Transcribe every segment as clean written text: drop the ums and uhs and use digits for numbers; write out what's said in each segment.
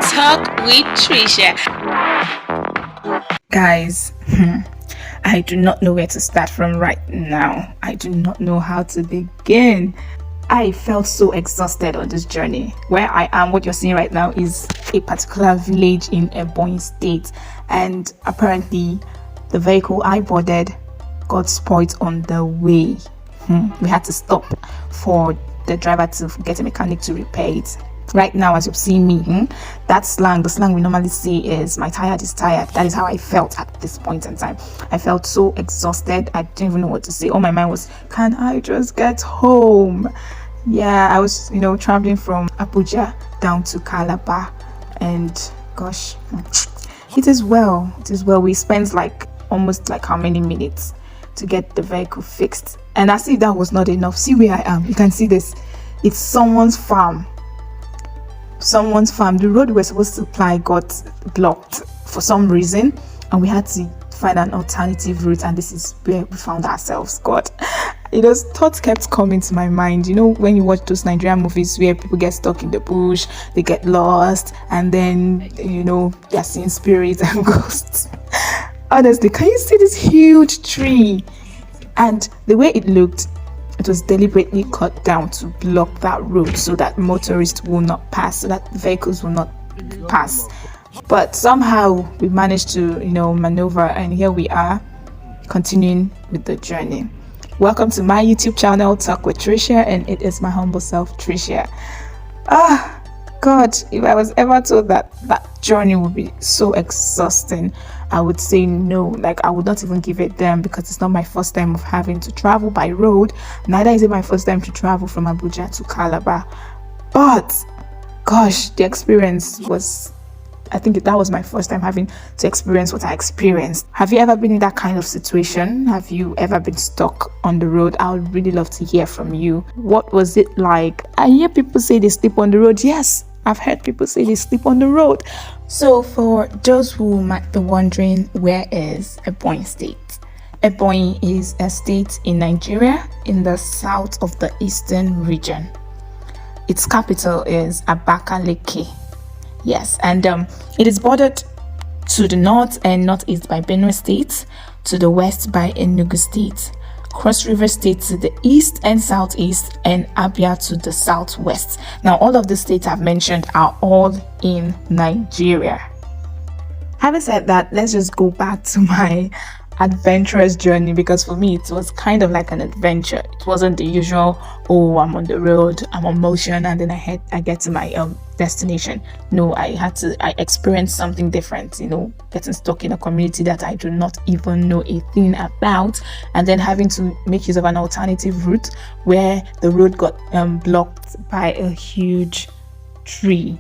Talk with Trisha. Guys, I do not know where to start from right now. I do not know how to begin. I felt so exhausted on this journey. Where I am, what you're seeing right now is a particular village in Ebonyi State, and apparently the vehicle I boarded got spoiled on the way. We had to stop for the driver to get a mechanic to repair it. Right now, as you've seen me, the slang we normally say is "my tired is tired." That is how I felt at this point in time. I felt so exhausted. I didn't even know what to say. All my mind was, can I just get home? Yeah, I was, traveling from Abuja down to Calabar, and gosh, it is well. We spent almost how many minutes to get the vehicle fixed, and as if that was not enough. See where I am. You can see this. It's someone's farm. The road we were supposed to fly got blocked for some reason, and we had to find an alternative route, and this is where we found ourselves. God, thoughts kept coming to my mind. When you watch those Nigerian movies where people get stuck in the bush, they get lost, and then they're seeing spirits and ghosts. Honestly, can you see this huge tree? And the way it looked, it was deliberately cut down to block that road so that motorists will not pass, so that vehicles will not pass. But somehow we managed to, maneuver, and here we are, continuing with the journey. Welcome to my YouTube channel, Talk with Trisha, and it is my humble self, Trisha. God, if I was ever told that journey would be so exhausting, I would say no. I would not even give it them, because it's not my first time of having to travel by road. Neither is it my first time to travel from Abuja to Calabar. But gosh, the experience was, I think that was my first time having to experience what I experienced. Have you ever been in that kind of situation? Have you ever been stuck on the road? I would really love to hear from you. What was it like? I hear people say they sleep on the road. Yes, I've heard people say they sleep on the road. So for those who might be wondering, where is Ebonyi State? Ebonyi is a state in Nigeria in the south of the eastern region. Its capital is Abakaliki. Yes, and it is bordered to the north and northeast by Benue State, to the west by Enugu State, Cross River State to the east and southeast, and Abia to the southwest. Now, all of the states I've mentioned are all in Nigeria. Having said that, let's just go back to my adventurous journey, because for me it was kind of like an adventure. It wasn't the usual, oh, I'm on the road, I'm on motion, and then I get to my destination. No, I experienced something different, getting stuck in a community that I do not even know a thing about, and then having to make use of an alternative route where the road got blocked by a huge tree.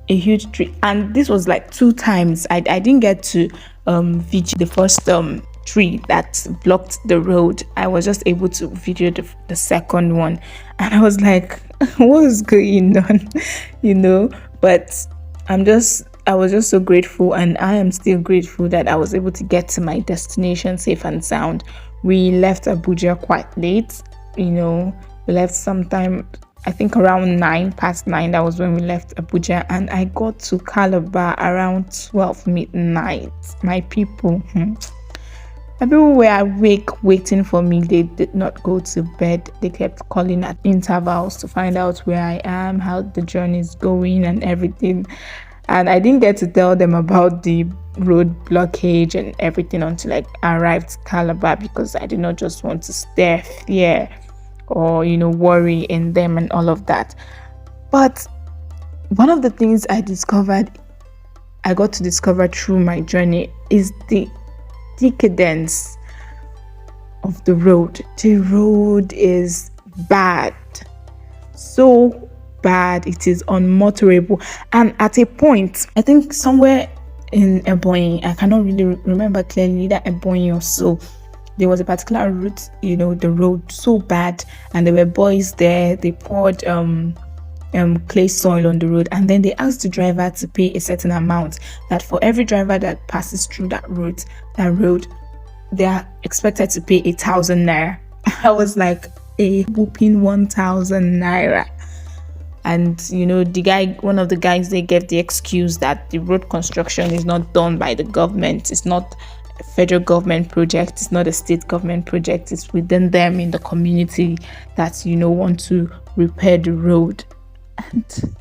And this was 2 times. I didn't get to video the first tree that blocked the road. I was just able to video the second one, and I was like, what is going on? But I was just so grateful, and I am still grateful that I was able to get to my destination safe and sound. We left Abuja quite late. We left sometime, I think around 9:09. That was when we left Abuja, and I got to Calabar around 12 midnight. My people were awake waiting for me. They did not go to bed. They kept calling at intervals to find out where I am, how the journey is going, and everything. And I didn't get to tell them about the road blockage and everything until I arrived Calabar, because I did not just want to stir fear or worry in them and all of that. But one of the things I got to discover through my journey is the decadence of the road. The road is bad, so bad it is unmotorable. And at a point, I think somewhere in Ebonyi, I cannot really remember clearly, that Ebonyi or so, there was a particular route, the road so bad, and there were boys there. They poured clay soil on the road, and then they asked the driver to pay a certain amount, that for every driver that passes through that road, they are expected to pay 1,000 naira. I was like, a whooping 1,000 naira. And the guy, one of the guys, they gave the excuse that the road construction is not done by the government. It's not a federal government project. It's not a state government project. It's within them in the community that want to repair the road. And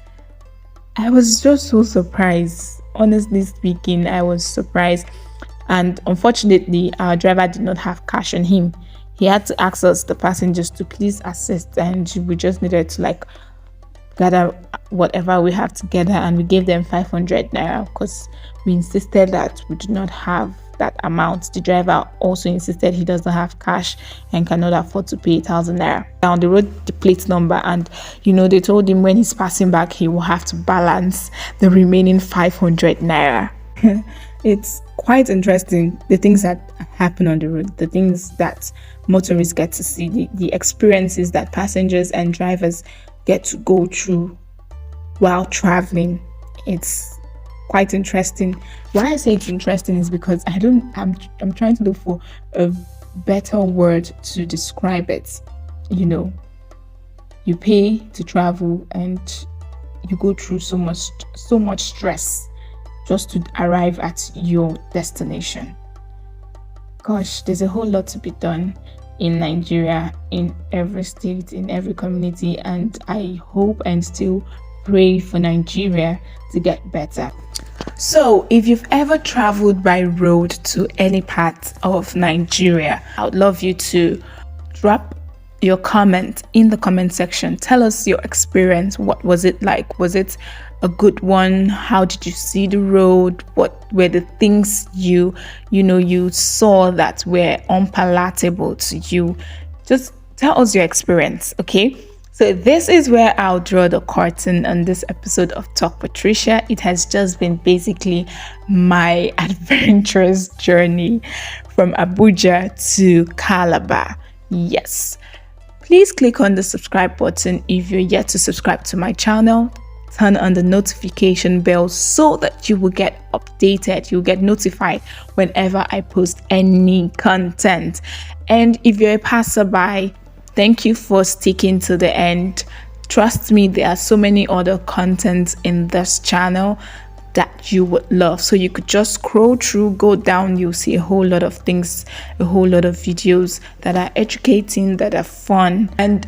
I was just so surprised. Honestly speaking, I was surprised. And unfortunately, our driver did not have cash on him. He had to ask us, the passengers, to please assist, and we just needed to gather whatever we have together, and we gave them 500 naira because we insisted that we did not have that amount. The driver also insisted he doesn't have cash and cannot afford to pay 1,000 naira. Down the road, the plate number, and they told him when he's passing back, he will have to balance the remaining 500 naira. It's quite interesting, the things that happen on the road, the things that motorists get to see, the experiences that passengers and drivers get to go through while traveling. It's quite interesting. Why I say it's interesting is because I'm trying to look for a better word to describe it. You pay to travel and you go through so much stress just to arrive at your destination. Gosh, there's a whole lot to be done in Nigeria, in every state, in every community, and I hope and still pray for Nigeria to get better. So if you've ever traveled by road to any part of Nigeria, I would love you to drop your comment in the comment section. Tell us your experience. What was it like? Was it a good one? How did you see the road? What were the things you saw that were unpalatable to you? Just tell us your experience, okay? So this is where I'll draw the curtain on this episode of Talk with Tricia. It has just been basically my adventurous journey from Abuja to Calabar. Yes. Please click on the subscribe button if you're yet to subscribe to my channel. Turn on the notification bell so that you will get updated. You'll get notified whenever I post any content. And if you're a passerby, thank you for sticking to the end. Trust me, there are so many other contents in this channel that you would love. So you could just scroll through, go down, you'll see a whole lot of things, a whole lot of videos that are educating, that are fun. And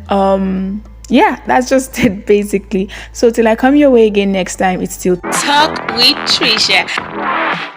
yeah, that's just it basically. So till I come your way again next time, it's still Talk with Tricia.